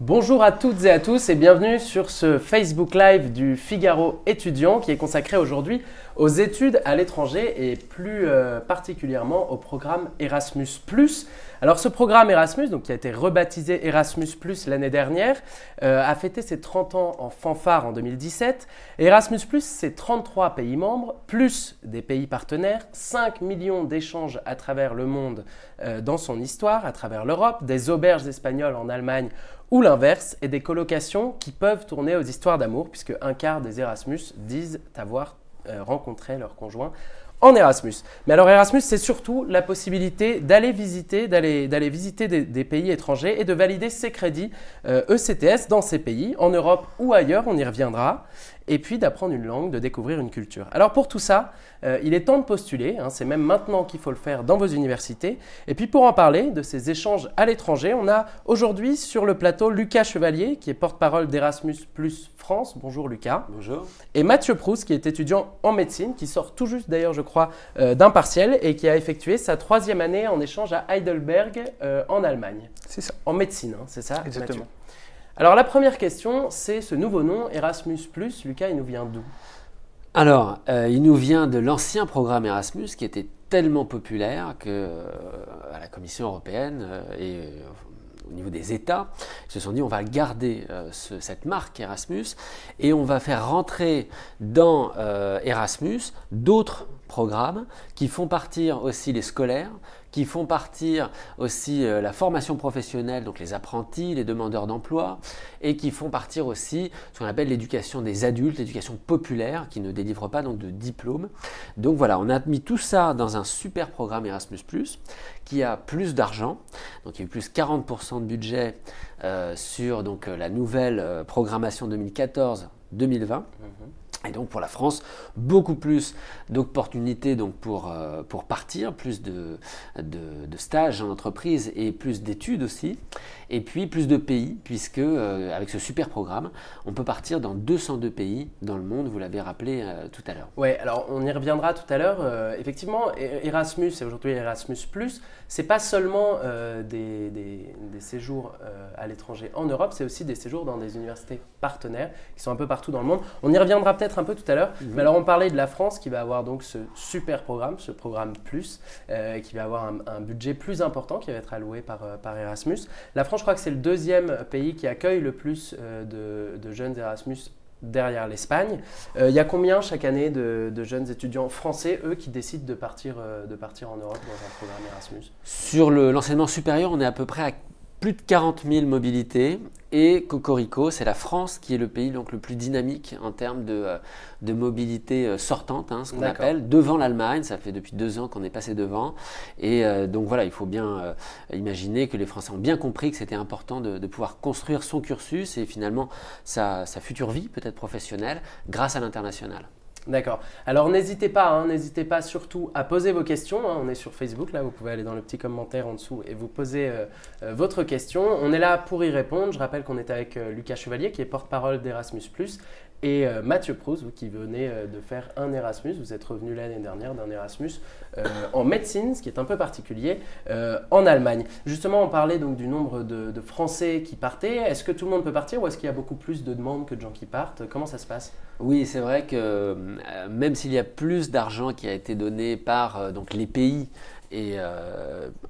Bonjour à toutes et à tous et bienvenue sur ce Facebook Live du Figaro étudiant qui est consacré aujourd'hui aux études à l'étranger et plus particulièrement au programme Erasmus+. Alors ce programme Erasmus, donc, qui a été rebaptisé Erasmus+ l'année dernière, a fêté ses 30 ans en fanfare en 2017. Erasmus+, c'est 33 pays membres, plus des pays partenaires, 5 millions d'échanges à travers le monde dans son histoire, à travers l'Europe, des auberges espagnoles en Allemagne ou l'inverse, et des colocations qui peuvent tourner aux histoires d'amour, puisque un quart des Erasmus disent avoir rencontré leur conjoint en Erasmus. Mais alors Erasmus, c'est surtout la possibilité d'aller visiter des pays étrangers et de valider ses crédits ECTS dans ces pays, en Europe ou ailleurs, on y reviendra, et puis d'apprendre une langue, de découvrir une culture. Alors pour tout ça, il est temps de postuler, c'est même maintenant qu'il faut le faire dans vos universités. Et puis pour en parler de ces échanges à l'étranger, on a aujourd'hui sur le plateau Lucas Chevalier, qui est porte-parole d'Erasmus+ France. Bonjour Lucas. Bonjour. Et Mathieu Proust, qui est étudiant en médecine, qui sort tout juste d'ailleurs, je crois, d'un partiel et qui a effectué sa 3e année en échange à Heidelberg en Allemagne. C'est ça. En médecine, c'est ça, Exactement. Mathieu. Alors la première question, c'est ce nouveau nom, Erasmus+. Lucas, il nous vient d'où ? Alors, il nous vient de l'ancien programme Erasmus qui était tellement populaire que à la Commission européenne et au niveau des États, ils se sont dit on va garder cette marque Erasmus et on va faire rentrer dans Erasmus d'autres programmes qui font partir aussi les scolaires, qui font partir aussi la formation professionnelle, donc les apprentis, les demandeurs d'emploi, et qui font partir aussi ce qu'on appelle l'éducation des adultes, l'éducation populaire, qui ne délivre pas donc de diplôme. Donc voilà, on a mis tout ça dans un super programme Erasmus+, qui a plus d'argent, donc il y a eu plus 40% de budget sur donc, la nouvelle programmation 2014-2020. Et donc pour la France, beaucoup plus d'opportunités donc pour partir, plus de stages en entreprise et plus d'études aussi. Et puis plus de pays, puisque avec ce super programme, on peut partir dans 202 pays dans le monde, vous l'avez rappelé tout à l'heure. Oui, alors on y reviendra tout à l'heure. Effectivement, Erasmus et aujourd'hui Erasmus+, c'est pas seulement des séjours à l'étranger en Europe, c'est aussi des séjours dans des universités partenaires qui sont un peu partout dans le monde. On y reviendra peut-être un peu tout à l'heure. Mais alors on parlait de la France qui va avoir donc ce super programme, ce programme plus, qui va avoir un budget plus important qui va être alloué par Erasmus. La France, je crois que c'est le 2e pays qui accueille le plus de jeunes Erasmus derrière l'Espagne. Il y a combien chaque année de jeunes étudiants français, eux, qui décident de partir en Europe dans un programme Erasmus ? Sur l'enseignement supérieur, on est à peu près à plus de 40 000 mobilités et Cocorico, c'est la France qui est le pays donc, le plus dynamique en termes de mobilité sortante, ce qu'on appelle, devant l'Allemagne. Ça fait depuis 2 ans qu'on est passé devant. Et donc voilà, il faut bien imaginer que les Français ont bien compris que c'était important de pouvoir construire son cursus et finalement sa future vie, peut-être professionnelle, grâce à l'international. D'accord. Alors n'hésitez pas surtout à poser vos questions. On est sur Facebook, là vous pouvez aller dans le petit commentaire en dessous et vous poser votre question. On est là pour y répondre. Je rappelle qu'on est avec Lucas Chevalier qui est porte-parole d'Erasmus+, et Mathieu Proust, vous qui venez de faire un Erasmus. Vous êtes revenu l'année dernière d'un Erasmus en médecine, ce qui est un peu particulier, en Allemagne. Justement, on parlait donc du nombre de Français qui partaient. Est-ce que tout le monde peut partir ou est-ce qu'il y a beaucoup plus de demandes que de gens qui partent ? Comment ça se passe ? Oui, c'est vrai que même s'il y a plus d'argent qui a été donné par donc les pays et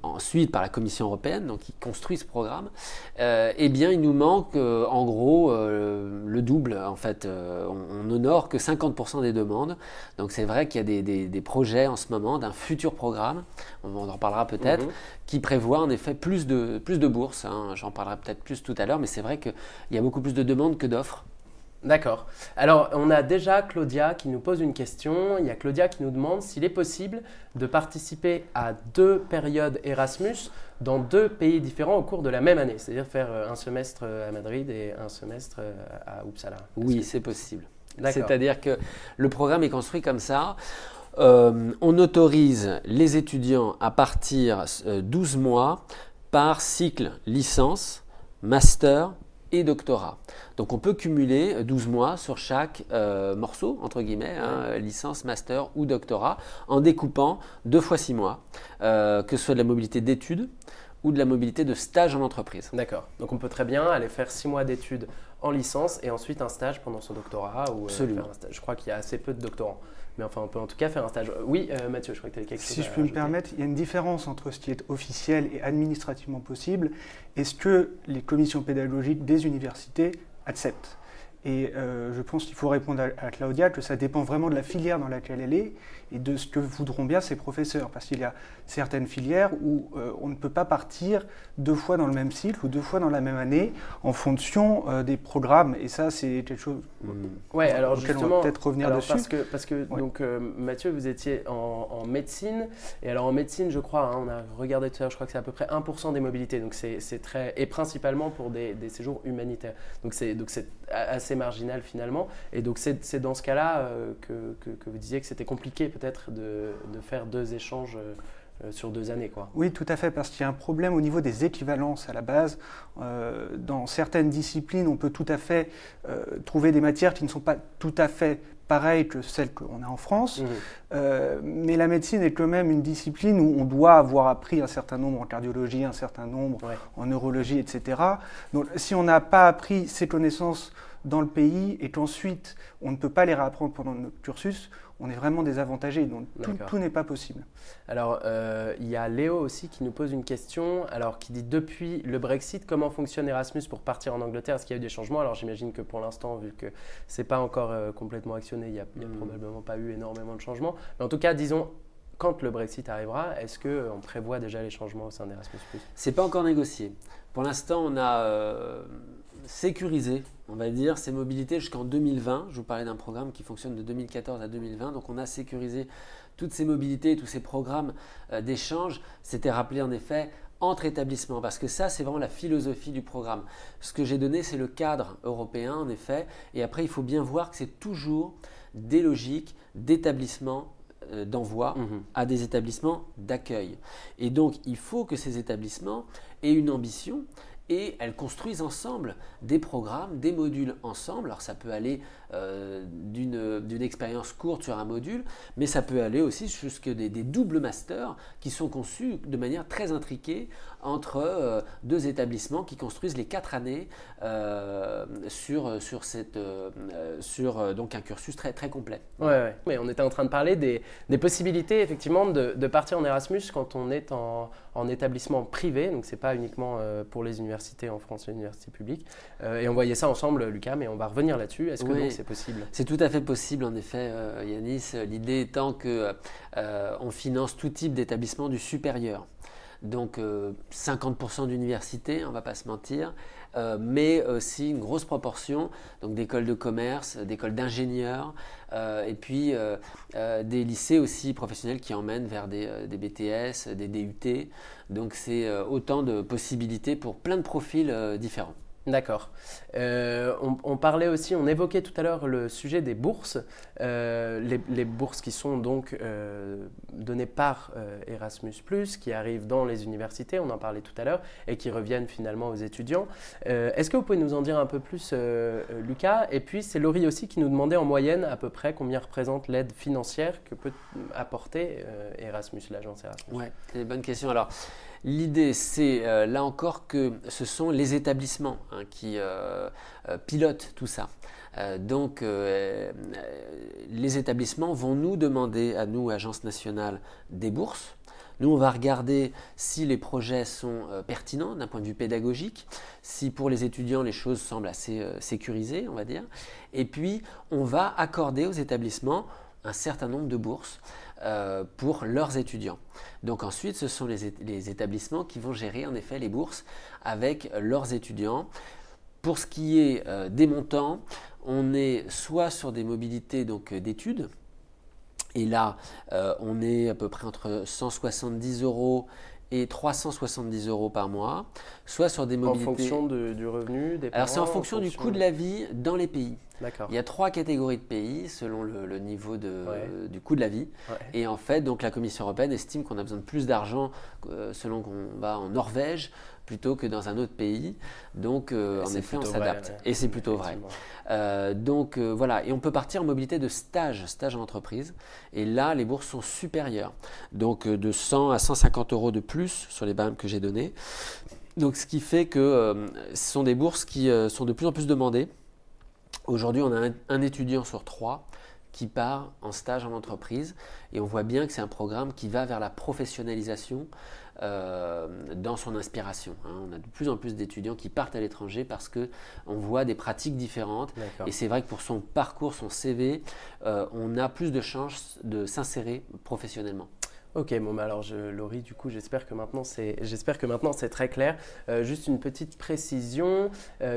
ensuite par la Commission européenne, donc qui construit ce programme, eh bien il nous manque en gros le double. En fait, on n'honore que 50% des demandes. Donc c'est vrai qu'il y a des projets en ce moment d'un futur programme, on en reparlera peut-être, qui prévoit en effet plus de bourses. J'en parlerai peut-être plus tout à l'heure, mais c'est vrai qu'il y a beaucoup plus de demandes que d'offres. D'accord. Alors, on a déjà Claudia qui nous pose une question. Il y a Claudia qui nous demande s'il est possible de participer à 2 périodes Erasmus dans 2 pays différents au cours de la même année. C'est-à-dire faire un semestre à Madrid et un semestre à Uppsala. Oui, c'est possible. D'accord. C'est-à-dire que le programme est construit comme ça. On autorise les étudiants à partir 12 mois par cycle licence, master et doctorat. Donc on peut cumuler 12 mois sur chaque morceau, entre guillemets, licence, master ou doctorat, en découpant 2 fois 6 mois, que ce soit de la mobilité d'études ou de la mobilité de stage en entreprise. D'accord. Donc on peut très bien aller faire 6 mois d'études en licence et ensuite un stage pendant son doctorat ou Absolument. faire un stage. Je crois qu'il y a assez peu de doctorants. Mais enfin, on peut en tout cas faire un stage. Oui, Mathieu, je crois que tu avais quelque chose Si à je peux me rajouter. permettre, il y a une différence entre ce qui est officiel et administrativement possible et ce que les commissions pédagogiques des universités acceptent. Et je pense qu'il faut répondre à Claudia que ça dépend vraiment de la filière dans laquelle elle est et de ce que voudront bien ses professeurs. Parce qu'il y a certaines filières où on ne peut pas partir 2 fois dans le même cycle ou 2 fois dans la même année en fonction des programmes. Et ça, c'est quelque chose Ouais, alors auquel on justement, va peut-être revenir dessus. parce que Ouais. donc, Mathieu, vous étiez en médecine. Et alors en médecine, je crois, hein, on a regardé tout à l'heure, je crois que c'est à peu près 1% des mobilités. Donc c'est très. Et principalement pour des séjours humanitaires. Donc c'est assez marginal finalement. Et donc c'est dans ce cas-là que vous disiez que c'était compliqué peut-être de faire 2 échanges sur 2 années, quoi. Oui, tout à fait, parce qu'il y a un problème au niveau des équivalences à la base. Dans certaines disciplines, on peut tout à fait trouver des matières qui ne sont pas tout à fait pareilles que celles qu'on a en France. Mais la médecine est quand même une discipline où on doit avoir appris un certain nombre en cardiologie, un certain nombre en neurologie, etc. Donc si on n'a pas appris ces connaissances dans le pays et qu'ensuite on ne peut pas les réapprendre pendant notre cursus, on est vraiment désavantagé. Donc tout n'est pas possible. Alors, il y a Léo aussi qui nous pose une question, alors qui dit depuis le Brexit, comment fonctionne Erasmus pour partir en Angleterre? Est-ce qu'il y a eu des changements? Alors j'imagine que pour l'instant, vu que c'est pas encore complètement actionné, il n'y a probablement pas eu énormément de changements. Mais en tout cas, disons, quand le Brexit arrivera, est-ce qu'on prévoit déjà les changements au sein d'Erasmus+? C'est pas encore négocié. Pour l'instant, on a sécurisé, on va dire, ces mobilités jusqu'en 2020. Je vous parlais d'un programme qui fonctionne de 2014 à 2020. Donc on a sécurisé toutes ces mobilités, tous ces programmes d'échange. C'était rappelé en effet entre établissements, parce que ça, c'est vraiment la philosophie du programme. Ce que j'ai donné, c'est le cadre européen, en effet. Et après, il faut bien voir que c'est toujours des logiques d'établissement d'envoi à des établissements d'accueil. Et donc, il faut que ces établissements aient une ambition et elles construisent ensemble des programmes, des modules ensemble. Alors ça peut aller d'une expérience courte sur un module, mais ça peut aller aussi jusque des doubles masters qui sont conçus de manière très intriquée entre 2 établissements qui construisent les 4 années sur donc un cursus très, très complet. Ouais. Mais on était en train de parler des possibilités effectivement de partir en Erasmus quand on est en établissement privé, donc c'est pas uniquement pour les universités en France, les universités publiques. Et on voyait ça ensemble, Lucas, mais on va revenir là-dessus. Est-ce que donc c'est possible? C'est tout à fait possible en effet, Yanis. L'idée étant qu'on finance tout type d'établissement du supérieur. Donc 50% d'universités, on ne va pas se mentir, mais aussi une grosse proportion d'écoles de commerce, d'écoles d'ingénieurs, et puis des lycées aussi professionnels qui emmènent vers des BTS, des DUT. Donc c'est autant de possibilités pour plein de profils différents. D'accord. On parlait aussi, on évoquait tout à l'heure le sujet des bourses, les bourses qui sont donc données par Erasmus+, qui arrivent dans les universités, on en parlait tout à l'heure, et qui reviennent finalement aux étudiants. Est-ce que vous pouvez nous en dire un peu plus, Lucas? Et puis c'est Laurie aussi qui nous demandait en moyenne à peu près combien représente l'aide financière que peut apporter Erasmus, l'agence Erasmus. Ouais, c'est une bonne question. Alors, l'idée, c'est là encore que ce sont les établissements qui pilotent tout ça. Donc, les établissements vont nous demander, à nous, Agence nationale, des bourses. Nous, on va regarder si les projets sont pertinents d'un point de vue pédagogique, si pour les étudiants, les choses semblent assez sécurisées, on va dire. Et puis, on va accorder aux établissements un certain nombre de bourses pour leurs étudiants. Donc ensuite, ce sont les établissements qui vont gérer en effet les bourses avec leurs étudiants. Pour ce qui est des montants, on est soit sur des mobilités d'études, et là on est à peu près entre 170 € et 370 € par mois, soit sur des mobilités… En fonction du revenu des parents? Alors c'est en fonction du coût de la vie dans les pays. D'accord. Il y a 3 catégories de pays selon le niveau du coût de la vie. Ouais. Et en fait, donc, la Commission européenne estime qu'on a besoin de plus d'argent selon qu'on va en Norvège plutôt que dans un autre pays. Donc, en effet, on s'adapte. Ouais, et c'est plutôt vrai. Donc, voilà. Et on peut partir en mobilité de stage en entreprise. Et là, les bourses sont supérieures. Donc, de 100 à 150 euros de plus sur les barèmes que j'ai donnés. Donc, ce qui fait que ce sont des bourses qui sont de plus en plus demandées. Aujourd'hui, on a un étudiant sur 3 qui part en stage en entreprise et on voit bien que c'est un programme qui va vers la professionnalisation dans son inspiration. On a de plus en plus d'étudiants qui partent à l'étranger parce qu'on voit des pratiques différentes et c'est vrai que pour son parcours, son CV, on a plus de chances de s'insérer professionnellement. Ok, bon, bah alors Laurie, du coup, j'espère que maintenant c'est très clair. Juste une petite précision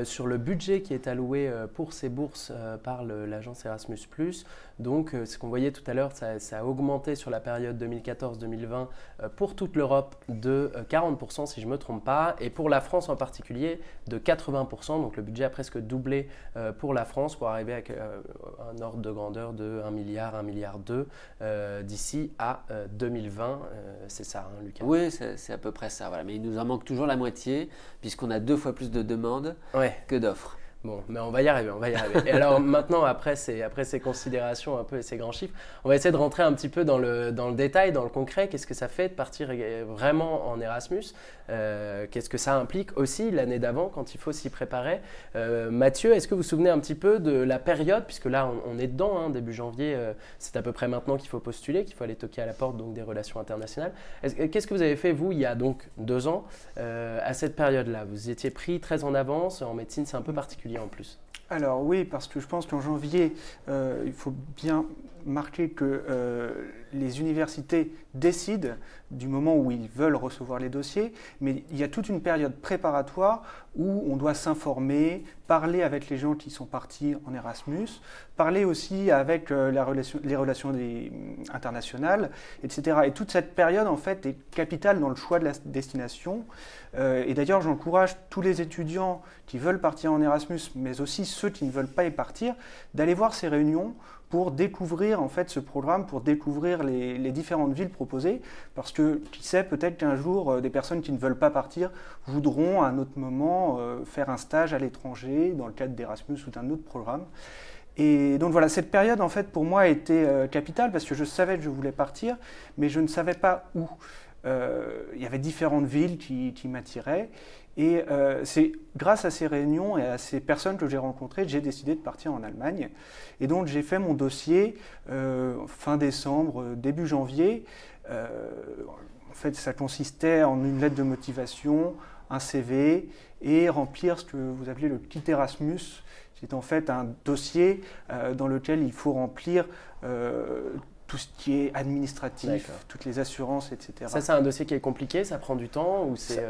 sur le budget qui est alloué pour ces bourses par l'agence Erasmus+. Donc, ce qu'on voyait tout à l'heure, ça a augmenté sur la période 2014-2020 pour toute l'Europe de 40%, si je ne me trompe pas, et pour la France en particulier de 80%. Donc, le budget a presque doublé pour la France pour arriver à un ordre de grandeur de 1 milliard, 1,2 milliard d'ici à 2020. C'est ça, hein, Lucas? Oui, c'est à peu près ça. Voilà. Mais il nous en manque toujours la moitié, puisqu'on a 2 fois plus de demandes que d'offres. Bon, mais on va y arriver, Et alors maintenant, après ces considérations un peu et ces grands chiffres, on va essayer de rentrer un petit peu dans le détail, dans le concret. Qu'est-ce que ça fait de partir vraiment en Erasmus? Qu'est-ce que ça implique aussi l'année d'avant quand il faut s'y préparer? Mathieu, est-ce que vous vous souvenez un petit peu de la période, puisque là on est dedans, hein, début janvier, c'est à peu près maintenant qu'il faut postuler, qu'il faut aller toquer à la porte donc, des relations internationales. Qu'est-ce que vous avez fait, vous, il y a donc 2 ans, à cette période-là? Vous étiez pris très en avance, en médecine c'est un peu particulier en plus. Alors oui, parce que je pense qu'en janvier, il faut bien marquer que les universités décident du moment où ils veulent recevoir les dossiers, mais il y a toute une période préparatoire où on doit s'informer, parler avec les gens qui sont partis en Erasmus, parler aussi avec les relations internationales, etc. Et toute cette période, en fait, est capitale dans le choix de la destination. Et d'ailleurs, j'encourage tous les étudiants qui veulent partir en Erasmus, mais aussi ceux qui ne veulent pas y partir, d'aller voir ces réunions pour découvrir en fait ce programme, pour découvrir les différentes villes proposées, parce que qui sait, peut-être qu'un jour, des personnes qui ne veulent pas partir voudront à un autre moment faire un stage à l'étranger dans le cadre d'Erasmus ou d'un autre programme. Et donc voilà, cette période en fait pour moi a été capitale parce que je savais que je voulais partir, mais je ne savais pas où. Il y avait différentes villes qui m'attiraient. Et c'est grâce à ces réunions et à ces personnes que j'ai rencontrées que j'ai décidé de partir en Allemagne. Et donc j'ai fait mon dossier fin décembre, début janvier. En fait, ça consistait en une lettre de motivation, un CV et remplir ce que vous appelez le kit Erasmus. C'est en fait un dossier dans lequel il faut remplir tout ce qui est administratif, toutes les assurances, etc. Ça, c'est un dossier qui est compliqué, ça prend du temps ou c'est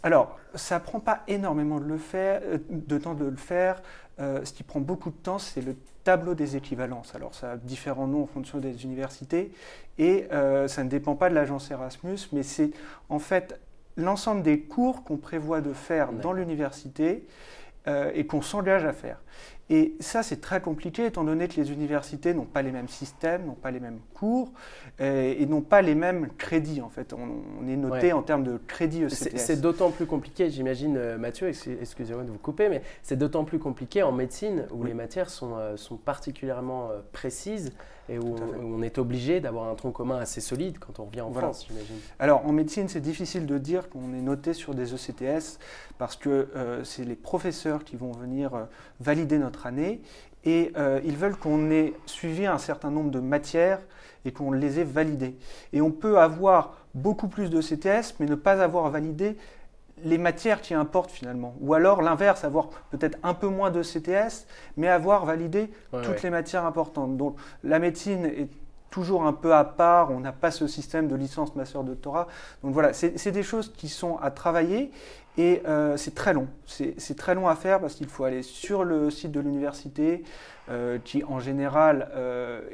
Alors, ça ne prend pas énormément de temps de le faire. Ce qui prend beaucoup de temps, c'est le tableau des équivalences. Alors, ça a différents noms en fonction des universités et ça ne dépend pas de l'agence Erasmus, mais c'est en fait l'ensemble des cours qu'on prévoit de faire dans l'université et qu'on s'engage à faire. Et ça, c'est très compliqué, étant donné que les universités n'ont pas les mêmes systèmes, n'ont pas les mêmes cours et n'ont pas les mêmes crédits. En fait, on est noté en termes de crédits ECTS. C'est d'autant plus compliqué, j'imagine, Mathieu, excusez-moi de vous couper, mais c'est d'autant plus compliqué en médecine où les matières sont particulièrement précises et où on est obligé d'avoir un tronc commun assez solide quand on revient en France, j'imagine. Alors, en médecine, c'est difficile de dire qu'on est noté sur des ECTS parce que c'est les professeurs qui vont venir valider notre année et ils veulent qu'on ait suivi un certain nombre de matières et qu'on les ait validées. Et on peut avoir beaucoup plus de CTS mais ne pas avoir validé les matières qui importent finalement. Ou alors l'inverse, avoir peut-être un peu moins de CTS mais avoir validé toutes les matières importantes. Donc la médecine est toujours un peu à part, on n'a pas ce système de licence, master, doctorat. Donc voilà, c'est des choses qui sont à travailler et c'est très long. C'est très long à faire parce qu'il faut aller sur le site de l'université qui en général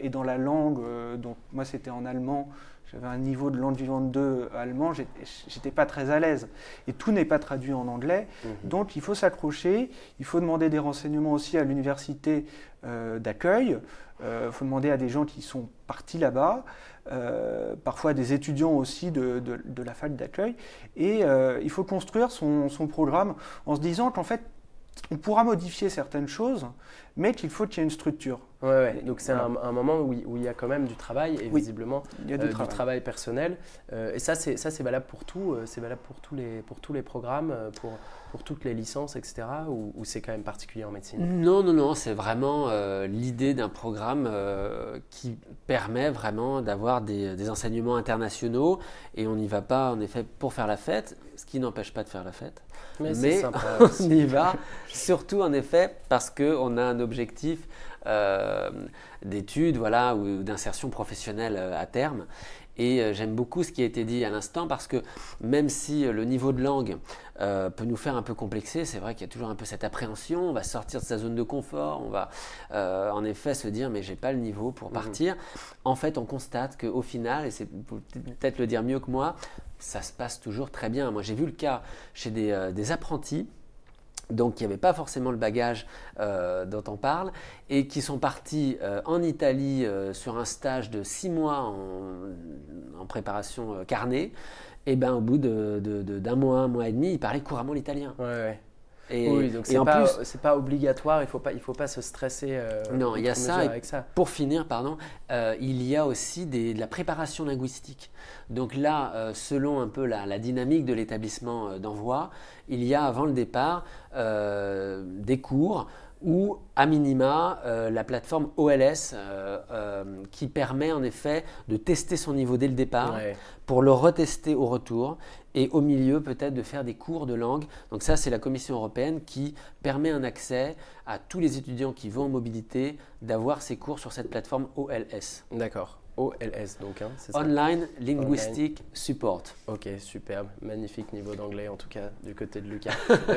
est dans la langue, donc moi c'était en allemand, j'avais un niveau de langue vivante 2 allemand, j'étais pas très à l'aise. Et tout n'est pas traduit en anglais, donc il faut s'accrocher, il faut demander des renseignements aussi à l'université d'accueil, il faut demander à des gens qui sont partis là-bas, parfois des étudiants aussi de la fac d'accueil, et il faut construire son programme en se disant qu'en fait, on pourra modifier certaines choses, mais qu'il faut qu'il y ait une structure. Ouais. Donc c'est un moment où il y a quand même du travail et visiblement il y a du travail personnel. Et ça c'est valable pour tout, c'est valable pour tous les programmes, pour toutes les licences, etc. Ou c'est quand même particulier en médecine? Non, c'est vraiment l'idée d'un programme qui permet vraiment d'avoir des enseignements internationaux et on n'y va pas en effet pour faire la fête, ce qui n'empêche pas de faire la fête. Mais sympa on y va surtout en effet parce qu'on a un objectif d'études ou d'insertion professionnelle à terme. Et j'aime beaucoup ce qui a été dit à l'instant parce que même si le niveau de langue peut nous faire un peu complexer, c'est vrai qu'il y a toujours un peu cette appréhension, on va sortir de sa zone de confort, on va en effet se dire mais j'ai pas le niveau pour partir. En fait on constate qu'au final, et c'est peut-être le dire mieux que moi, ça se passe toujours très bien. Moi j'ai vu le cas chez des apprentis, donc qui n'avaient pas forcément le bagage dont on parle et qui sont partis en Italie sur un stage de 6 mois en préparation carnet. Et ben au bout d'un mois, un mois et demi, ils parlaient couramment l'italien. Ouais. Et donc c'est pas obligatoire, il faut pas se stresser. Non, il y a ça. Avec ça. Pour finir, il y a aussi de la préparation linguistique. Donc là, selon un peu la dynamique de l'établissement d'envoi, il y a avant le départ des cours ou à minima la plateforme OLS qui permet en effet de tester son niveau dès le départ pour le retester au retour et au milieu peut-être de faire des cours de langue. Donc ça c'est la Commission européenne qui permet un accès à tous les étudiants qui vont en mobilité d'avoir ces cours sur cette plateforme OLS. D'accord. OLS donc, c'est ça? Online Linguistic Support. Ok, superbe, magnifique niveau d'anglais en tout cas du côté de Lucas.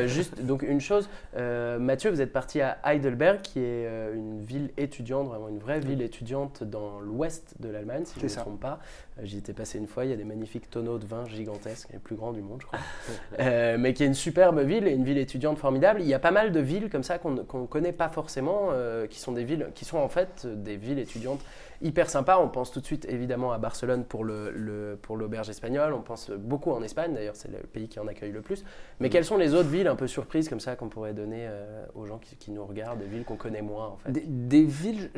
Juste donc une chose, Mathieu, vous êtes parti à Heidelberg qui est une ville étudiante, vraiment une vraie ville étudiante dans l'ouest de l'Allemagne si je ne me trompe pas. J'y étais passé une fois, il y a des magnifiques tonneaux de vin gigantesques, les plus grands du monde je crois. Mais qui est une superbe ville et une ville étudiante formidable. Il y a pas mal de villes comme ça qu'on ne connaît pas forcément, qui sont en fait des villes étudiantes hyper sympa. On pense tout de suite évidemment à Barcelone pour l'auberge espagnole, on pense beaucoup en Espagne, d'ailleurs c'est le pays qui en accueille le plus. Mais quelles sont les autres villes un peu surprises comme ça qu'on pourrait donner aux gens qui nous regardent, des villes qu'on connaît moins en fait? Des villes,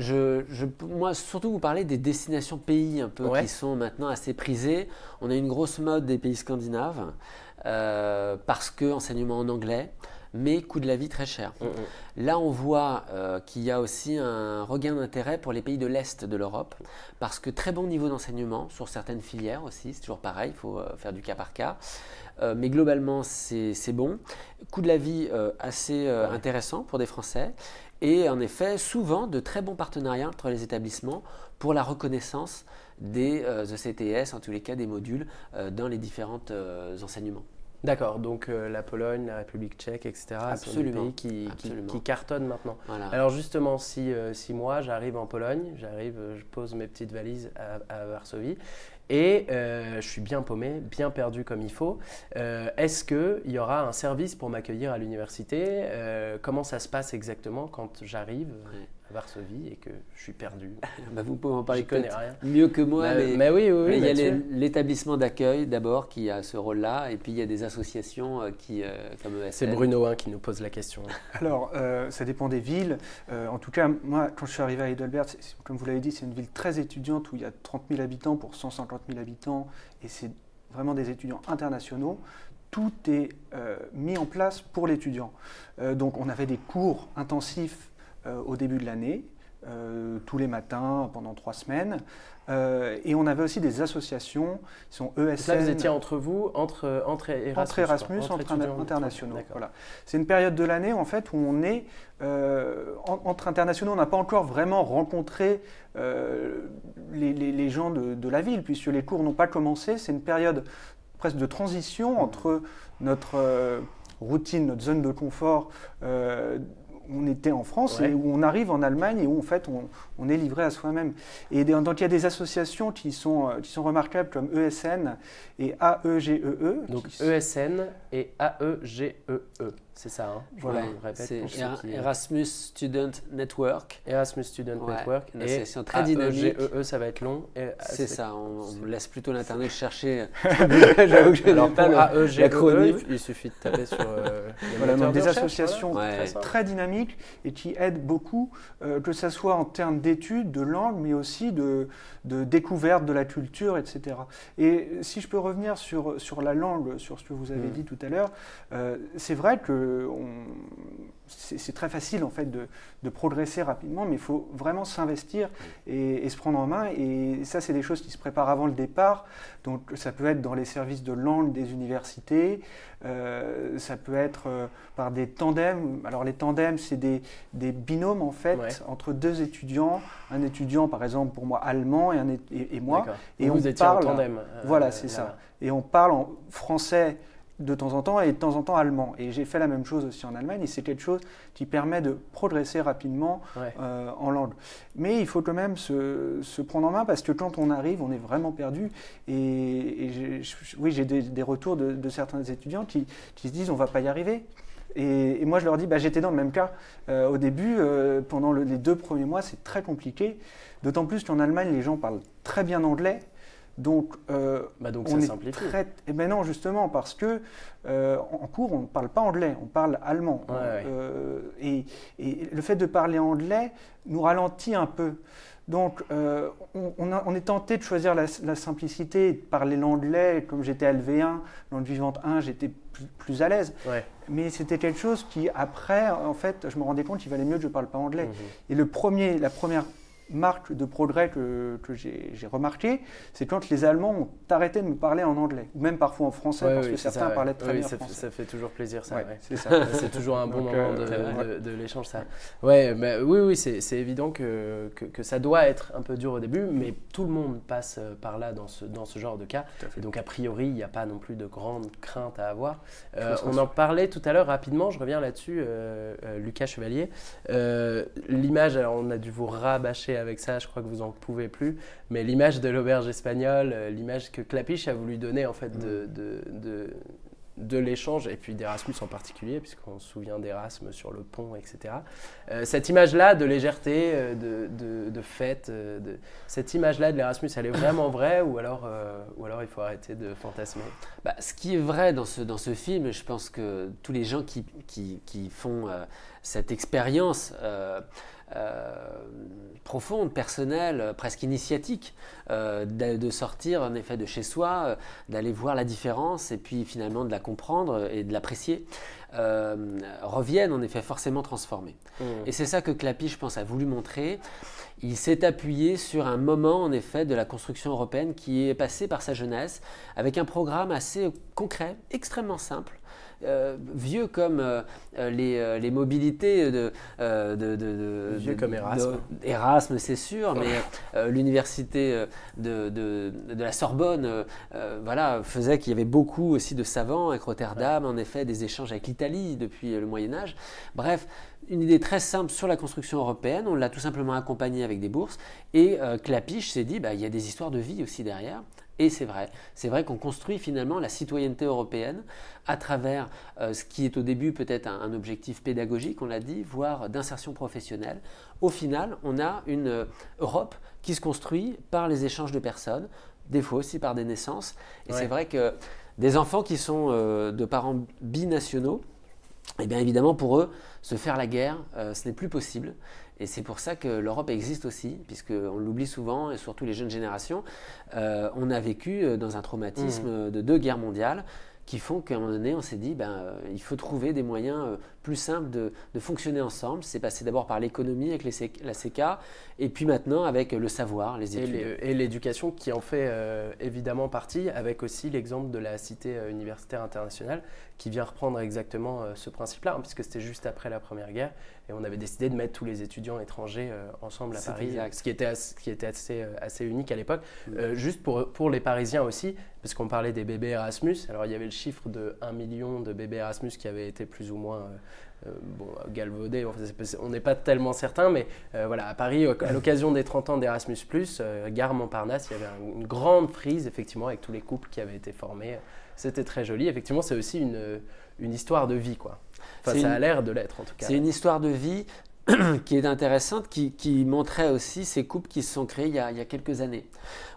moi surtout vous parlez des destinations pays un peu qui sont maintenant assez prisées. On a une grosse mode des pays scandinaves parce que enseignement en anglais, mais coût de la vie très cher. Là, on voit qu'il y a aussi un regain d'intérêt pour les pays de l'Est de l'Europe, parce que très bon niveau d'enseignement sur certaines filières aussi, c'est toujours pareil, il faut faire du cas par cas. Mais globalement, c'est bon. Coût de la vie assez intéressant pour des Français. Et en effet, souvent de très bons partenariats entre les établissements pour la reconnaissance des ECTS, en tous les cas des modules, dans les différents enseignements. D'accord, donc la Pologne, la République tchèque, etc. sont des pays qui cartonnent maintenant. Voilà. Alors justement, si moi j'arrive en Pologne, je pose mes petites valises à Varsovie et je suis bien paumé, bien perdu comme il faut, est-ce qu'il y aura un service pour m'accueillir à l'université? Comment ça se passe exactement quand j'arrive à Varsovie et que je suis perdu? Vous pouvez en parler rien. Mieux que moi, mais oui, mais il y a l'établissement d'accueil d'abord qui a ce rôle-là, et puis il y a des associations comme ESN. C'est Bruno qui nous pose la question. Alors, ça dépend des villes. En tout cas, moi, quand je suis arrivé à Heidelberg, comme vous l'avez dit, c'est une ville très étudiante où il y a 30 000 habitants pour 150 000 habitants, et c'est vraiment des étudiants internationaux. Tout est mis en place pour l'étudiant. Donc, on avait des cours intensifs au début de l'année, tous les matins pendant 3 semaines. Et on avait aussi des associations qui sont ESN. Là, vous étiez entre vous, entre Erasmus, entre Erasmus, entre internationaux. Voilà. C'est une période de l'année en fait où on est entre internationaux. On n'a pas encore vraiment rencontré les gens de la ville, puisque les cours n'ont pas commencé. C'est une période presque de transition entre notre routine, notre zone de confort. on était en France Ouais. et où on arrive en Allemagne et où en fait on est livré à soi-même. Et donc il y a des associations qui sont remarquables comme ESN et AEGEE. Donc ESN et AEGEE, c'est ça, hein? Voilà. Je répète C'est pour ceux qui- Erasmus Student Network. Erasmus Student Ouais, Network une et association très dynamique. AEGEE, ça va être long. Et C'est ça, on laisse plutôt l'internet chercher. J'avoue que je Alors n'ai pour pas AEGEE, l'acronyme. il suffit de taper sur les Voilà, moteurs donc de des recherche, associations voilà. Ouais. Très simple. très dynamiques et qui aident beaucoup, que ce soit en termes d'études, de langue, mais aussi de découverte de la culture, etc. Et si je peux revenir sur la langue, sur ce que vous avez dit tout à l'heure, c'est vrai que c'est très facile en fait de progresser rapidement, mais il faut vraiment s'investir et se prendre en main. Et ça, c'est des choses qui se préparent avant le départ. Donc ça peut être dans les services de langue des universités, ça peut être par des tandems. Alors les tandems, c'est des binômes en fait entre deux étudiants. Un étudiant, par exemple, pour moi, allemand et moi. D'accord. Et Vous on étiez parle, en tandem. voilà, c'est là. ça. Et on parle en français de temps en temps et de temps en temps allemand. Et j'ai fait la même chose aussi en Allemagne et c'est quelque chose qui permet de progresser rapidement en langue. Mais il faut quand même se prendre en main parce que quand on arrive, on est vraiment perdu. Et j'ai des retours de certains étudiants qui se disent on ne va pas y arriver. Et moi, je leur dis, j'étais dans le même cas. Au début, pendant les 2 premiers mois, c'est très compliqué. D'autant plus qu'en Allemagne, les gens parlent très bien anglais. Donc ça simplifie. Eh ben non, justement, parce que en cours, on ne parle pas anglais, on parle allemand. Et le fait de parler anglais nous ralentit un peu. Donc, on est tenté de choisir la simplicité, de parler l'anglais. Comme j'étais LV1, langue vivante 1, j'étais plus à l'aise. Ouais. Mais c'était quelque chose qui, après, en fait, je me rendais compte qu'il valait mieux que je ne parle pas anglais. Et la première marque de progrès que j'ai remarqué, c'est quand les Allemands ont arrêté de me parler en anglais, ou même parfois en français, parce que certains parlaient très bien français. Ça fait toujours plaisir, ça. C'est ça. C'est toujours un bon moment de l'échange, ça. Ouais, oui, c'est évident que ça doit être un peu dur au début, mais tout le monde passe par là dans ce genre de cas. Et donc, a priori, il n'y a pas non plus de grande crainte à avoir. On en parlait tout à l'heure rapidement, je reviens là-dessus, Lucas Chevalier. L'image, alors, on a dû vous rabâcher avec ça, je crois que vous n'en pouvez plus, mais l'image de l'auberge espagnole, l'image que Klapisch a voulu donner en fait de l'échange, et puis d'Erasmus en particulier, puisqu'on se souvient d'Erasmus sur le pont, etc. Cette image-là de légèreté, de fête, cette image-là de l'Erasmus, elle est vraiment vraie ou alors il faut arrêter de fantasmer? Ce qui est vrai dans ce film, je pense que tous les gens qui font cette expérience profonde, personnelle, presque initiatique, de sortir en effet de chez soi, d'aller voir la différence et puis finalement de la comprendre et de l'apprécier, reviennent en effet forcément transformés. Et c'est ça que Klapisch, je pense, a voulu montrer. Il s'est appuyé sur un moment en effet de la construction européenne qui est passé par sa jeunesse avec un programme assez concret, extrêmement simple. Vieux comme les mobilités vieux comme Erasme. Erasme, c'est sûr, mais l'université de la Sorbonne faisait qu'il y avait beaucoup aussi de savants avec Rotterdam, en effet, des échanges avec l'Italie depuis le Moyen-Âge. Bref, une idée très simple sur la construction européenne. On l'a tout simplement accompagné avec des bourses. Et Klapisch s'est dit, il y a des histoires de vie aussi derrière. Et c'est vrai qu'on construit finalement la citoyenneté européenne à travers ce qui est au début peut-être un objectif pédagogique, on l'a dit, voire d'insertion professionnelle. Au final, on a une Europe qui se construit par les échanges de personnes, des fois aussi par des naissances. Et c'est vrai que des enfants qui sont de parents binationaux, eh bien évidemment pour eux, se faire la guerre, ce n'est plus possible. Et c'est pour ça que l'Europe existe aussi, puisqu'on l'oublie souvent, et surtout les jeunes générations. On a vécu dans un traumatisme de 2 guerres mondiales qui font qu'à un moment donné, on s'est dit il faut trouver des moyens plus simples de fonctionner ensemble. C'est passé d'abord par l'économie avec la CK, et puis maintenant avec le savoir, les études. Et l'éducation qui en fait évidemment partie, avec aussi l'exemple de la Cité universitaire internationale qui vient reprendre exactement ce principe-là, puisque c'était juste après la Première Guerre, et on avait décidé de mettre tous les étudiants étrangers ensemble à Paris, ce qui était assez unique à l'époque. Juste pour les Parisiens aussi, parce qu'on parlait des bébés Erasmus. Alors il y avait le chiffre de 1 million de bébés Erasmus qui avaient été plus ou moins galvaudés. On n'est pas tellement certain, mais voilà, à Paris, à l'occasion des 30 ans d'Erasmus+, gare Montparnasse, il y avait une grande frise, effectivement, avec tous les couples qui avaient été formés. C'était très joli. Effectivement, c'est aussi une histoire de vie, quoi. Enfin, ça a l'air de l'être, en tout cas. C'est une histoire de vie qui est intéressante, qui montrait aussi ces couples qui se sont créés il y a quelques années.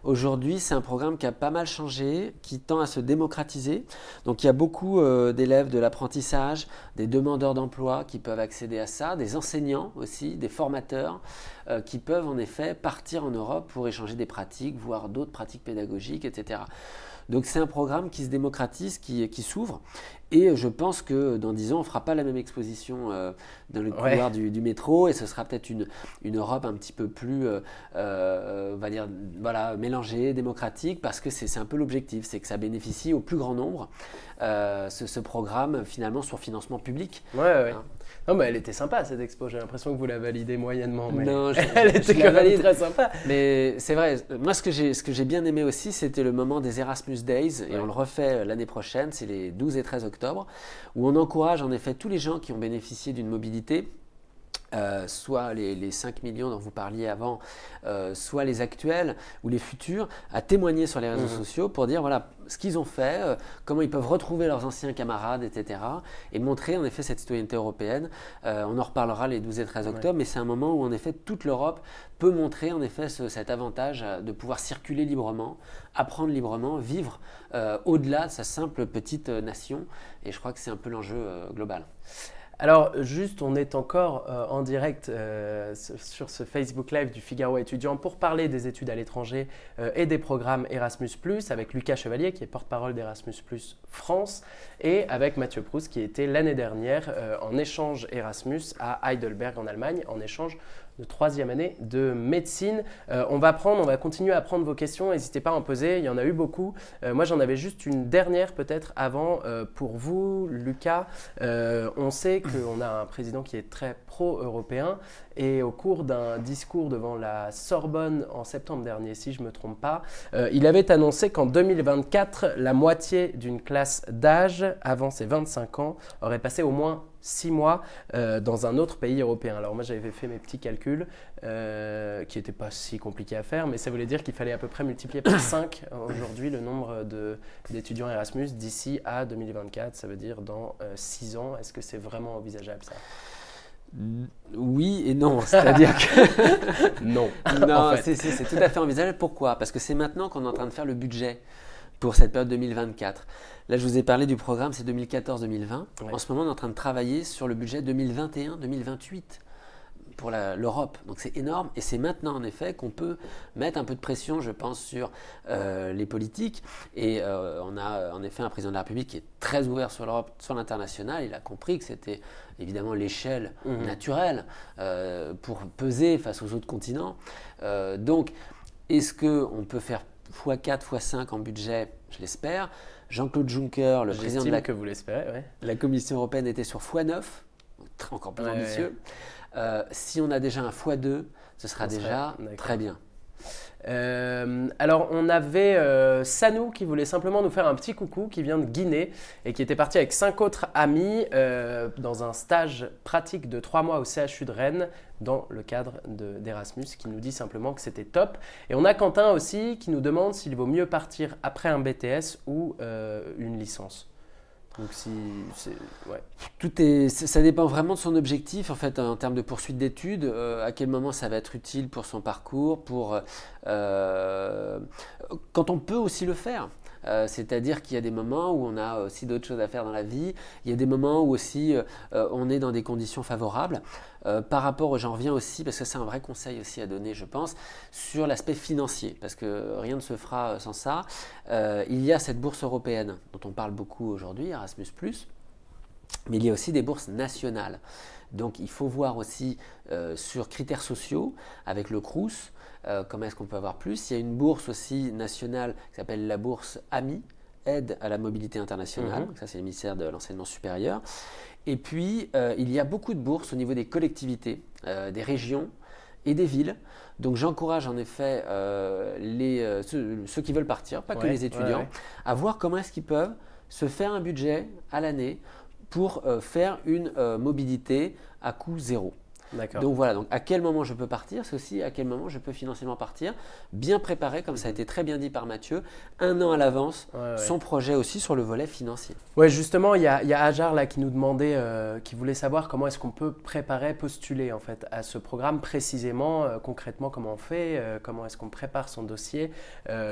Aujourd'hui, c'est un programme qui a pas mal changé, qui tend à se démocratiser. Donc, il y a beaucoup d'élèves de l'apprentissage, des demandeurs d'emploi qui peuvent accéder à ça, des enseignants aussi, des formateurs qui peuvent en effet partir en Europe pour échanger des pratiques, voire d'autres pratiques pédagogiques, etc. Donc, c'est un programme qui se démocratise, qui s'ouvre. Et je pense que dans 10 ans, on ne fera pas la même exposition dans le couloir du métro et ce sera peut-être une Europe un petit peu plus, on va dire, voilà, mélangée, démocratique, parce que c'est un peu l'objectif, c'est que ça bénéficie au plus grand nombre, ce programme finalement sur financement public. Ouais. Hein. Non, mais elle était sympa cette expo, j'ai l'impression que vous la validez moyennement. Mais non, elle était quand même très sympa. Mais c'est vrai, moi ce que j'ai bien aimé aussi, c'était le moment des Erasmus Days, et on le refait l'année prochaine, c'est les 12 et 13 octobre, où on encourage en effet tous les gens qui ont bénéficié d'une mobilité, soit les 5 millions dont vous parliez avant, soit les actuels ou les futurs, à témoigner sur les réseaux sociaux pour dire voilà ce qu'ils ont fait, comment ils peuvent retrouver leurs anciens camarades, etc. et montrer en effet cette citoyenneté européenne. On en reparlera les 12 et 13 octobre, mais c'est un moment où en effet toute l'Europe peut montrer en effet cet avantage de pouvoir circuler librement, apprendre librement, vivre au-delà de sa simple petite nation, et je crois que c'est un peu l'enjeu global. Alors juste, on est encore en direct sur ce Facebook Live du Figaro étudiant pour parler des études à l'étranger et des programmes Erasmus+, avec Lucas Chevalier qui est porte-parole d'Erasmus+ France et avec Mathieu Proust qui était l'année dernière en échange Erasmus à Heidelberg en Allemagne, en échange de 3e année de médecine. On va continuer à prendre vos questions, n'hésitez pas à en poser, il y en a eu beaucoup. Moi j'en avais juste une dernière peut-être avant pour vous, Lucas. On sait qu'on a un président qui est très pro-européen et au cours d'un discours devant la Sorbonne en septembre dernier, si je ne me trompe pas, il avait annoncé qu'en 2024, la moitié d'une classe d'âge avant ses 25 ans aurait passé au moins 6 mois dans un autre pays européen. Alors moi j'avais fait mes petits calculs qui n'étaient pas si compliqués à faire, mais ça voulait dire qu'il fallait à peu près multiplier par 5 aujourd'hui le nombre d'étudiants Erasmus d'ici à 2024, ça veut dire dans 6 ans. Est-ce que c'est vraiment envisageable ça ? Oui et non, c'est-à-dire que… Non, en fait. C'est tout à fait envisageable. Pourquoi ? Parce que c'est maintenant qu'on est en train de faire le budget pour cette période 2024. Là, je vous ai parlé du programme, c'est 2014-2020. Ouais. En ce moment, on est en train de travailler sur le budget 2021-2028 pour l'Europe. Donc, c'est énorme et c'est maintenant, en effet, qu'on peut mettre un peu de pression, je pense, sur les politiques. Et on a, en effet, un président de la République qui est très ouvert sur l'Europe, sur l'international. Il a compris que c'était évidemment l'échelle naturelle pour peser face aux autres continents. Donc, est-ce qu'on peut faire x4, x5 en budget? Je l'espère. Jean-Claude Juncker, le président de que vous l'espérez, la Commission européenne, était sur x9, encore plus ambitieux. Si on a déjà un x2, ce sera déjà très bien. Alors on avait Sanou qui voulait simplement nous faire un petit coucou, qui vient de Guinée et qui était parti avec 5 autres amis dans un stage pratique de 3 mois au CHU de Rennes dans le cadre d'Erasmus, qui nous dit simplement que c'était top. Et on a Quentin aussi qui nous demande s'il vaut mieux partir après un BTS ou une licence. Donc ça dépend vraiment de son objectif en fait en termes de poursuite d'études, à quel moment ça va être utile pour son parcours, quand on peut aussi le faire. C'est-à-dire qu'il y a des moments où on a aussi d'autres choses à faire dans la vie, il y a des moments où aussi on est dans des conditions favorables. Par rapport, j'en reviens aussi, parce que c'est un vrai conseil aussi à donner, je pense, sur l'aspect financier, parce que rien ne se fera sans ça. Il y a cette bourse européenne dont on parle beaucoup aujourd'hui, Erasmus+, mais il y a aussi des bourses nationales. Donc il faut voir aussi sur critères sociaux, avec le Crous, comment est-ce qu'on peut avoir plus. Il y a une bourse aussi nationale qui s'appelle la bourse AMI, Aide à la mobilité internationale. Donc ça, c'est le ministère de l'Enseignement supérieur. Et puis, il y a beaucoup de bourses au niveau des collectivités, des régions et des villes. Donc j'encourage en effet ceux qui veulent partir, pas que les étudiants, à voir comment est-ce qu'ils peuvent se faire un budget à l'année pour faire une mobilité à coût zéro. Donc voilà, donc à quel moment je peux partir, c'est aussi à quel moment je peux financièrement partir, bien préparer, comme ça a été très bien dit par Mathieu, 1 an à l'avance, son projet aussi sur le volet financier. Ouais, justement, il y a Ajar là qui nous demandait, qui voulait savoir comment est-ce qu'on peut postuler en fait à ce programme précisément, concrètement comment on fait, comment est-ce qu'on prépare son dossier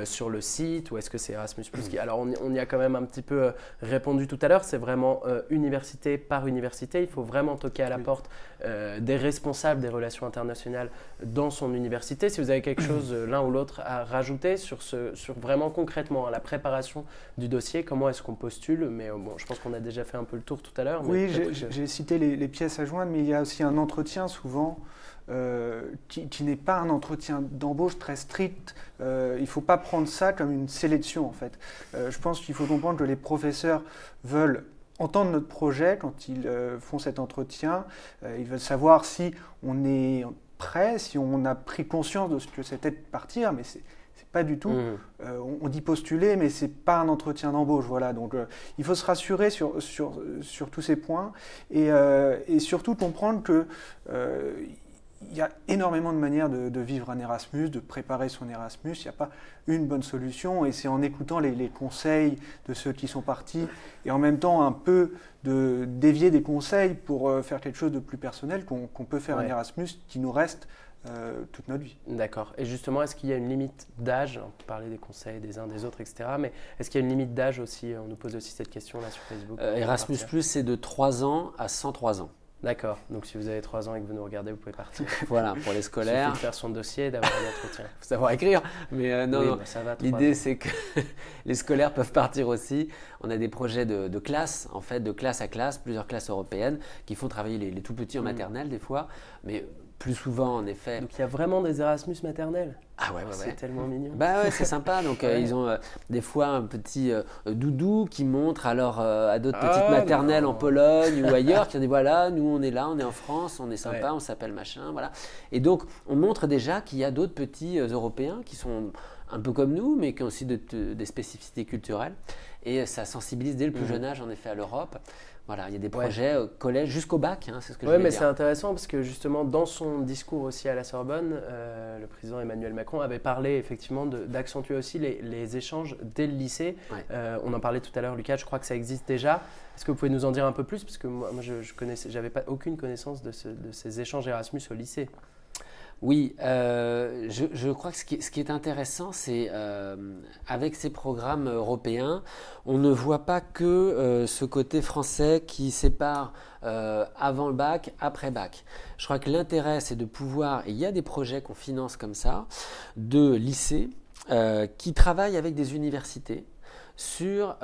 sur le site, ou est-ce que c'est Erasmus+. Alors on y a quand même un petit peu répondu tout à l'heure, c'est vraiment université par université, il faut vraiment toquer à la porte des responsable des relations internationales dans son université. Si vous avez quelque chose l'un ou l'autre à rajouter sur vraiment concrètement la préparation du dossier, comment est-ce qu'on postule? Mais bon, je pense qu'on a déjà fait un peu le tour tout à l'heure. Oui, j'ai cité les pièces à joindre, mais il y a aussi un entretien souvent qui n'est pas un entretien d'embauche très strict. Il ne faut pas prendre ça comme une sélection en fait. Je pense qu'il faut comprendre que les professeurs veulent entendre notre projet quand ils font cet entretien. Ils veulent savoir si on est prêt, si on a pris conscience de ce que c'était de partir, mais c'est pas du tout. On dit postuler, mais c'est pas un entretien d'embauche. Voilà. Donc il faut se rassurer sur tous ces points et surtout comprendre que il y a énormément de manières de vivre un Erasmus, de préparer son Erasmus. Il n'y a pas une bonne solution et c'est en écoutant les conseils de ceux qui sont partis et en même temps un peu de dévier des conseils pour faire quelque chose de plus personnel qu'on peut faire un Erasmus qui nous reste toute notre vie. D'accord. Et justement, est-ce qu'il y a une limite d'âge? On parlait des conseils des uns, des autres, etc. Mais est-ce qu'il y a une limite d'âge aussi? On nous pose aussi cette question là sur Facebook. Erasmus+, c'est de 3 ans à 103 ans. D'accord, donc si vous avez 3 ans et que vous nous regardez, vous pouvez partir. Voilà, pour les scolaires. Il suffit de faire son dossier, d'avoir un entretien. Il faut savoir écrire, mais non, bah, ça va. L'idée c'est que les scolaires peuvent partir aussi. On a des projets de classe, en fait, de classe à classe, plusieurs classes européennes qui font travailler les tout petits en maternelle des fois, mais plus souvent en effet. Donc il y a vraiment des Erasmus maternels? Ah ouais. C'est tellement mignon. Bah ouais, c'est sympa. Donc ils ont des fois un petit doudou qui montre alors à d'autres petites maternelles en Pologne ou ailleurs qui ont dit voilà, nous on est là, on est en France, on est sympa, on s'appelle machin, voilà. Et donc on montre déjà qu'il y a d'autres petits Européens qui sont un peu comme nous, mais qui ont aussi des spécificités culturelles. Et ça sensibilise dès le plus jeune âge en effet à l'Europe. Voilà, il y a des projets collège jusqu'au bac, c'est ce que je voulais dire. Oui, mais c'est intéressant parce que justement, dans son discours aussi à la Sorbonne, le président Emmanuel Macron avait parlé effectivement d'accentuer aussi les échanges dès le lycée. On en parlait tout à l'heure, Lucas, je crois que ça existe déjà. Est-ce que vous pouvez nous en dire un peu plus? Parce que moi je n'avais pas aucune connaissance de ces échanges Erasmus au lycée. Oui, je crois que ce qui est intéressant, c'est avec ces programmes européens, on ne voit pas que ce côté français qui sépare avant le bac, après bac. Je crois que l'intérêt, c'est de pouvoir, et il y a des projets qu'on finance comme ça, de lycées qui travaillent avec des universités sur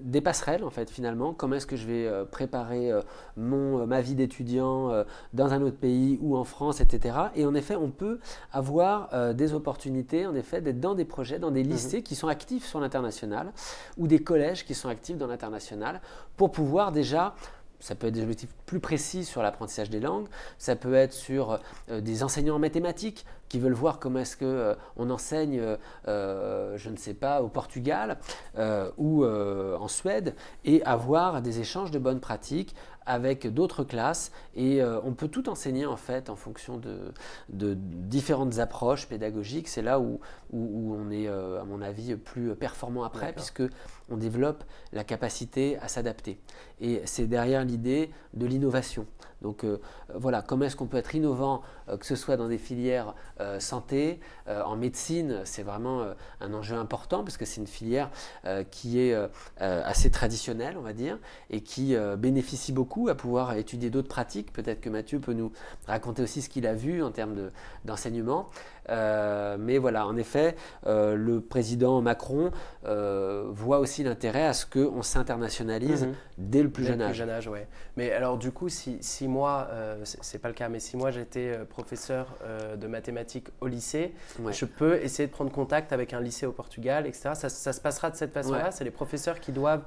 des passerelles en fait finalement, comment est-ce que je vais préparer ma vie d'étudiant dans un autre pays ou en France, etc. Et en effet on peut avoir des opportunités en effet d'être dans des projets, dans des lycées qui sont actifs sur l'international ou des collèges qui sont actifs dans l'international pour pouvoir déjà. Ça peut être des objectifs plus précis sur l'apprentissage des langues, ça peut être sur des enseignants en mathématiques qui veulent voir comment est-ce qu'on enseigne, je ne sais pas, au Portugal ou en Suède et avoir des échanges de bonnes pratiques avec d'autres classes et on peut tout enseigner en fait en fonction de différentes approches pédagogiques. C'est là où on est à mon avis plus performant après puisque on développe la capacité à s'adapter et c'est derrière l'idée de l'innovation. Donc voilà, comment est-ce qu'on peut être innovant, que ce soit dans des filières santé, en médecine, c'est vraiment un enjeu important parce que c'est une filière qui est assez traditionnelle, on va dire, et qui bénéficie beaucoup à pouvoir étudier d'autres pratiques. Peut-être que Mathieu peut nous raconter aussi ce qu'il a vu en termes d'enseignement. Mais voilà, en effet, le président Macron voit aussi l'intérêt à ce qu'on s'internationalise dès le plus jeune âge. Ouais. Mais alors du coup, si moi, c'est pas le cas, mais si moi j'étais professeur de mathématiques au lycée, je peux essayer de prendre contact avec un lycée au Portugal, etc. Ça se passera de cette façon-là? C'est les professeurs qui doivent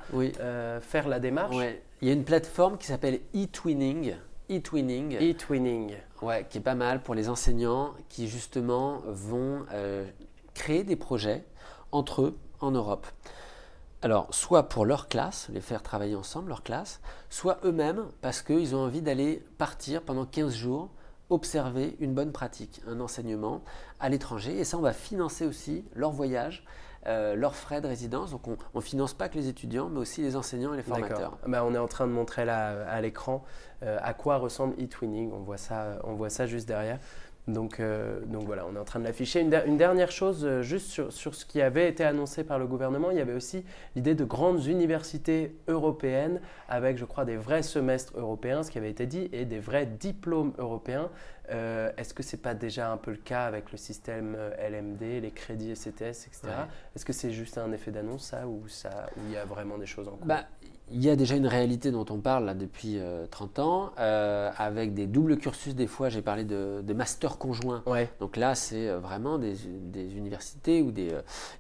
faire la démarche? Il y a une plateforme qui s'appelle eTwinning. e-twinning. E-twinning. Ouais, qui est pas mal pour les enseignants qui justement vont créer des projets entre eux en Europe. Alors, soit pour leur classe, les faire travailler ensemble, leur classe, soit eux-mêmes parce qu'ils ont envie d'aller partir pendant 15 jours, observer une bonne pratique, un enseignement à l'étranger. Et ça, on va financer aussi leur voyage, leurs frais de résidence. Donc, on ne finance pas que les étudiants, mais aussi les enseignants et les formateurs. Bah, on est en train de montrer là à l'écran à quoi ressemble e-twinning. On voit ça juste derrière. Donc voilà, on est en train de l'afficher. Une dernière chose, juste sur ce qui avait été annoncé par le gouvernement, il y avait aussi l'idée de grandes universités européennes avec, je crois, des vrais semestres européens, ce qui avait été dit, et des vrais diplômes européens. Est-ce que ce n'est pas déjà un peu le cas avec le système LMD, les crédits ECTS, etc. Ouais. Est-ce que c'est juste un effet d'annonce, ça, ou il y a vraiment des choses en cours? Il y a déjà une réalité dont on parle là, depuis 30 ans, avec des doubles cursus. Des fois, j'ai parlé de master conjoint. Ouais. Donc là, c'est vraiment des universités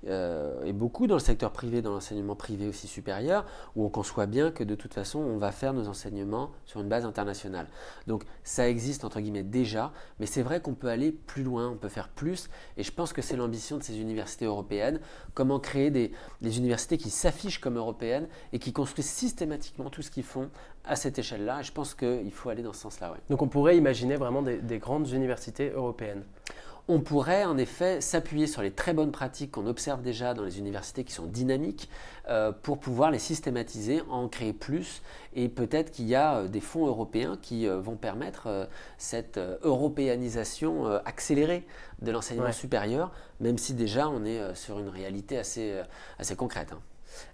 et beaucoup dans le secteur privé, dans l'enseignement privé aussi supérieur, où on conçoit bien que de toute façon, on va faire nos enseignements sur une base internationale. Donc ça existe entre guillemets déjà, mais c'est vrai qu'on peut aller plus loin, on peut faire plus. Et je pense que c'est l'ambition de ces universités européennes. Comment créer des universités qui s'affichent comme européennes et qui construisent systématiquement tout ce qu'ils font à cette échelle-là. Et je pense qu'il faut aller dans ce sens-là. Ouais. Donc on pourrait imaginer vraiment des grandes universités européennes. On pourrait en effet s'appuyer sur les très bonnes pratiques qu'on observe déjà dans les universités qui sont dynamiques pour pouvoir les systématiser, en créer plus. Et peut-être qu'il y a des fonds européens qui vont permettre cette européanisation accélérée de l'enseignement supérieur, même si déjà on est sur une réalité assez concrète. Hein.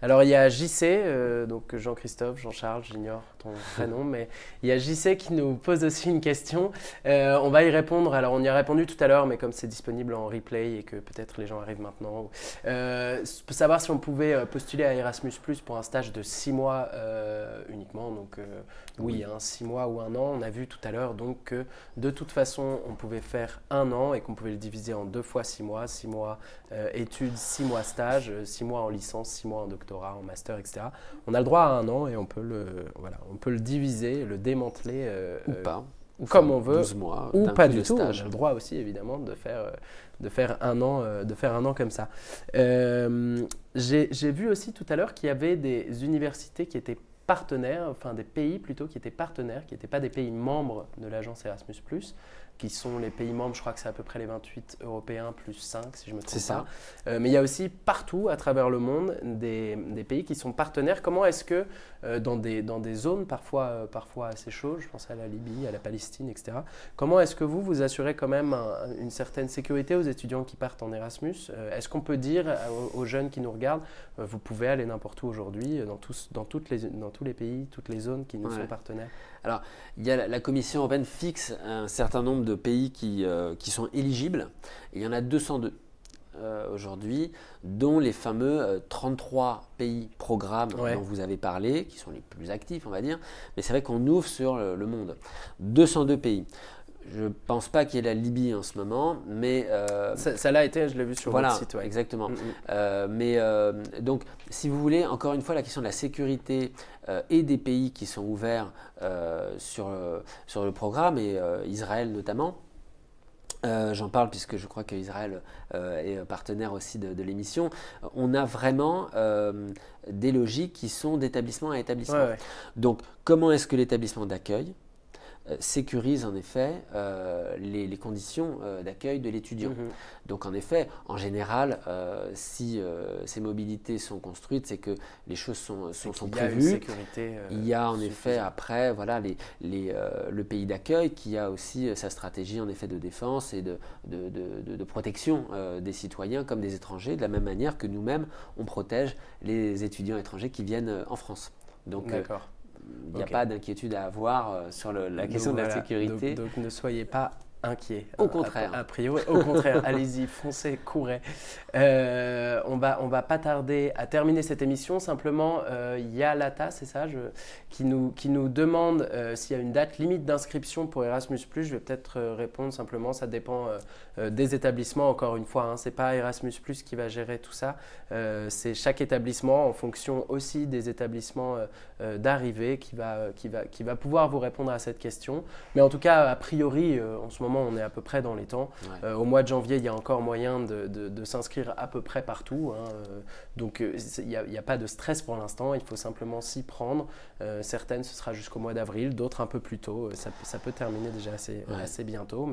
Alors il y a JC, donc Jean-Christophe, Jean-Charles, j'ignore ton prénom, mais il y a JC qui nous pose aussi une question. On va y répondre. Alors on y a répondu tout à l'heure, mais comme c'est disponible en replay et que peut-être les gens arrivent maintenant, pour savoir si on pouvait postuler à Erasmus+ pour un stage de 6 mois uniquement. Donc oui, 6 mois ou 1 an. On a vu tout à l'heure donc que de toute façon on pouvait faire 1 an et qu'on pouvait le diviser en 2 fois 6 mois. 6 mois études, 6 mois stage, 6 mois en licence, 6 mois en doctorat, en master, etc. On a le droit à 1 an et on peut le diviser, le démanteler ou pas, comme on veut, 12 mois, ou pas du tout. Stage. On a le droit aussi évidemment de faire 1 an comme ça. J'ai vu aussi tout à l'heure qu'il y avait des universités qui étaient partenaires, enfin des pays plutôt qui étaient partenaires, qui n'étaient pas des pays membres de l'agence Erasmus+, qui sont les pays membres, je crois que c'est à peu près les 28 européens plus 5 si je me trompe pas. Mais il y a aussi partout à travers le monde des pays qui sont partenaires. Comment est-ce que dans des zones parfois assez chaudes, je pense à la Libye, à la Palestine, etc., comment est-ce que vous assurez quand même une certaine sécurité aux étudiants qui partent en Erasmus? Est-ce qu'on peut dire aux jeunes qui nous regardent, vous pouvez aller n'importe où aujourd'hui, dans tous les pays, toutes les zones qui nous sont partenaires? Alors, il y a la Commission européenne fixe un certain nombre de pays qui sont éligibles. Et il y en a 202 aujourd'hui, dont les fameux 33 pays programmes dont vous avez parlé, qui sont les plus actifs, on va dire. Mais c'est vrai qu'on ouvre sur le monde. 202 pays. Je ne pense pas qu'il y ait la Libye en ce moment, mais… ça l'a été, je l'ai vu sur votre site. Voilà, exactement. Donc, si vous voulez, encore une fois, la question de la sécurité et des pays qui sont ouverts sur le programme, et Israël notamment. J'en parle puisque je crois qu'Israël est partenaire aussi de l'émission. On a vraiment des logiques qui sont d'établissement à établissement. Donc, comment est-ce que l'établissement d'accueil sécurise en effet les conditions d'accueil de l'étudiant. Donc en effet, en général, si ces mobilités sont construites, c'est que les choses sont prévues. Il y a en effet après le pays d'accueil qui a aussi sa stratégie en effet de défense et de protection des citoyens comme des étrangers, de la même manière que nous-mêmes, on protège les étudiants étrangers qui viennent en France. Donc, il n'y a pas d'inquiétude à avoir sur la question de la sécurité. Donc ne soyez pas inquiet. Au contraire. A priori, au contraire, allez-y, foncez, courez. On va pas tarder à terminer cette émission. Simplement, il y a l'ATA, c'est ça, qui nous demande s'il y a une date limite d'inscription pour Erasmus+. Je vais peut-être répondre simplement, ça dépend des établissements. Encore une fois, c'est pas Erasmus+ qui va gérer tout ça. C'est chaque établissement en fonction aussi des établissements d'arrivée qui va pouvoir vous répondre à cette question. Mais en tout cas, a priori, en ce moment, on est à peu près dans les temps. Ouais. Au mois de janvier, il y a encore moyen de s'inscrire à peu près partout. Donc, il n'y a pas de stress pour l'instant. Il faut simplement s'y prendre. Certaines, ce sera jusqu'au mois d'avril. D'autres, un peu plus tôt. Ça peut terminer déjà assez bientôt.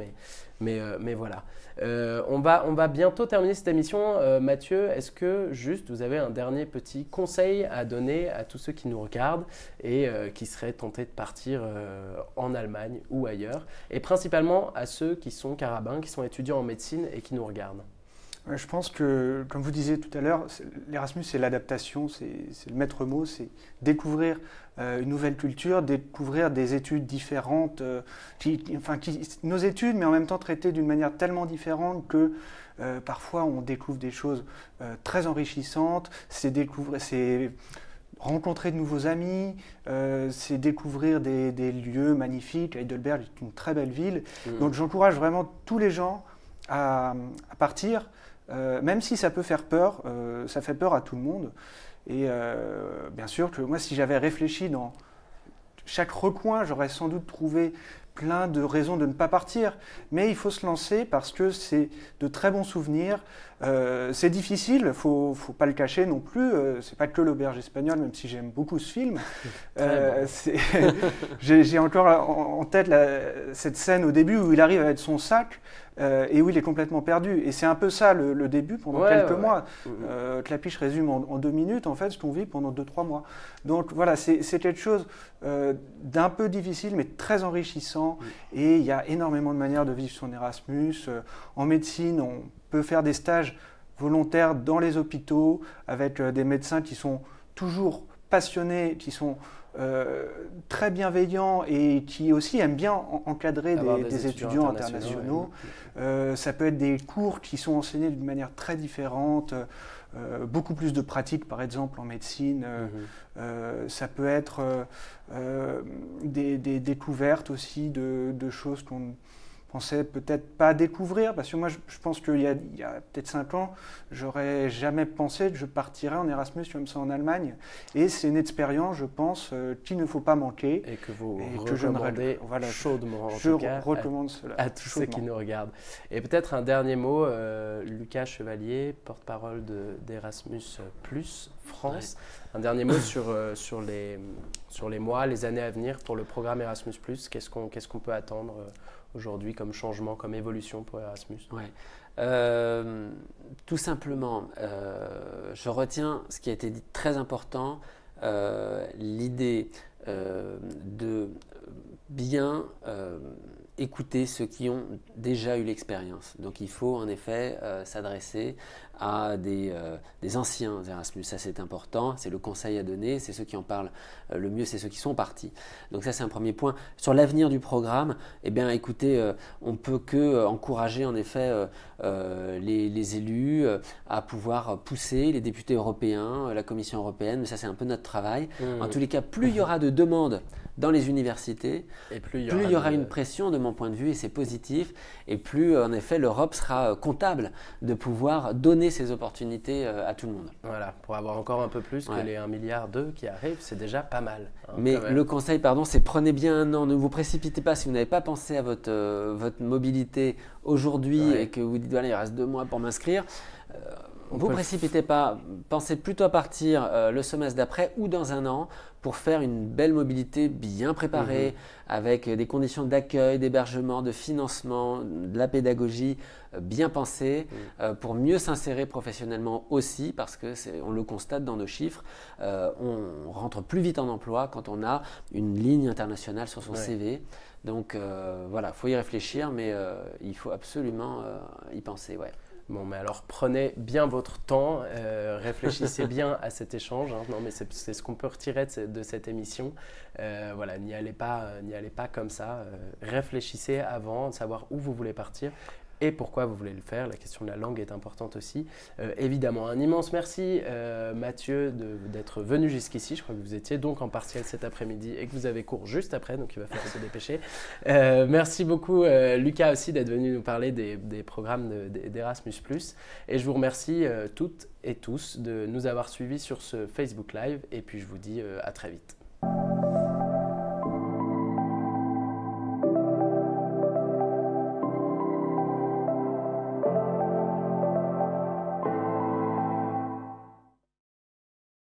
Mais voilà. On va bientôt terminer cette émission. Mathieu, est-ce que juste vous avez un dernier petit conseil à donner à tous ceux qui nous regardent et qui seraient tentés de partir en Allemagne ou ailleurs, et principalement à ceux qui sont carabins, qui sont étudiants en médecine et qui nous regardent? Je pense que, comme vous disiez tout à l'heure, l'Erasmus, c'est l'adaptation, c'est le maître mot, c'est découvrir une nouvelle culture, découvrir des études différentes, nos études, mais en même temps traitées d'une manière tellement différente que parfois on découvre des choses très enrichissantes, c'est rencontrer de nouveaux amis, c'est découvrir des lieux magnifiques. Heidelberg est une très belle ville, donc j'encourage vraiment tous les gens à partir. Même si ça peut faire peur, ça fait peur à tout le monde. Et bien sûr que moi, si j'avais réfléchi dans chaque recoin, j'aurais sans doute trouvé plein de raisons de ne pas partir. Mais il faut se lancer parce que c'est de très bons souvenirs. C'est difficile, il ne faut pas le cacher non plus. C'est pas que l'auberge espagnole, même si j'aime beaucoup ce film. J'ai encore en tête cette scène au début où il arrive avec son sac et où il est complètement perdu. Et c'est un peu ça le début pendant quelques mois. Clapiche résume en 2 minutes en fait ce qu'on vit pendant 2-3 mois. Donc voilà, c'est quelque chose d'un peu difficile mais très enrichissant. Et il y a énormément de manières de vivre son Erasmus. En médecine, on peut faire des stages volontaires dans les hôpitaux avec des médecins qui sont toujours passionnés, qui sont très bienveillants et qui aussi aiment bien encadrer des étudiants internationaux. Ça peut être des cours qui sont enseignés d'une manière très différente, beaucoup plus de pratique par exemple en médecine. Ça peut être des découvertes aussi de choses qu'on pensais peut-être pas découvrir, parce que moi je pense qu'il y a peut-être 5 ans, j'aurais jamais pensé que je partirais en Erasmus comme ça en Allemagne, et c'est une expérience, je pense, qu'il ne faut pas manquer. Et que vous recommandez chaudement, je recommande cela à tous ceux qui nous regardent. Et peut-être un dernier mot, Lucas Chevalier, porte-parole d'Erasmus Plus France, un dernier mot sur les mois, les années à venir pour le programme Erasmus Plus. Qu'est-ce qu'on peut attendre aujourd'hui comme changement, comme évolution pour Erasmus? Tout simplement, je retiens ce qui a été dit très important, l'idée de bien écouter ceux qui ont déjà eu l'expérience. Donc il faut en effet s'adresser à des anciens Erasmus, ça c'est important, c'est le conseil à donner, c'est ceux qui en parlent le mieux, c'est ceux qui sont partis. Donc ça c'est un premier point. Sur l'avenir du programme, eh bien écoutez, on ne peut que encourager en effet les élus à pouvoir pousser les députés européens, la Commission européenne, mais ça c'est un peu notre travail. En tous les cas, plus il y aura de demandes dans les universités, et plus il y aura une pression de mon point de vue, et c'est positif, et plus en effet l'Europe sera comptable de pouvoir donner ces opportunités à tout le monde. Voilà, pour avoir encore un peu plus que les 1,2 milliard qui arrivent, c'est déjà pas mal. Mais le conseil, c'est prenez bien un an, ne vous précipitez pas si vous n'avez pas pensé à votre mobilité aujourd'hui et que vous dites voilà, il reste 2 mois pour m'inscrire. Vous ne précipitez pas, pensez plutôt à partir le semestre d'après ou dans un an pour faire une belle mobilité bien préparée avec des conditions d'accueil, d'hébergement, de financement, de la pédagogie bien pensée pour mieux s'insérer professionnellement aussi parce qu'on le constate dans nos chiffres, on rentre plus vite en emploi quand on a une ligne internationale sur son CV. Donc voilà, il faut y réfléchir mais il faut absolument y penser. Bon, mais alors prenez bien votre temps, réfléchissez bien à cet échange. Hein. Non, mais c'est ce qu'on peut retirer de cette émission. Voilà, n'y allez pas comme ça. Réfléchissez avant de savoir où vous voulez partir et pourquoi vous voulez le faire. La question de la langue est importante aussi. Évidemment, un immense merci Mathieu d'être venu jusqu'ici. Je crois que vous étiez donc en partiel cet après-midi et que vous avez cours juste après, donc il va falloir se dépêcher. Merci beaucoup Lucas aussi d'être venu nous parler des programmes d'Erasmus+. Et je vous remercie toutes et tous de nous avoir suivis sur ce Facebook Live et puis je vous dis à très vite.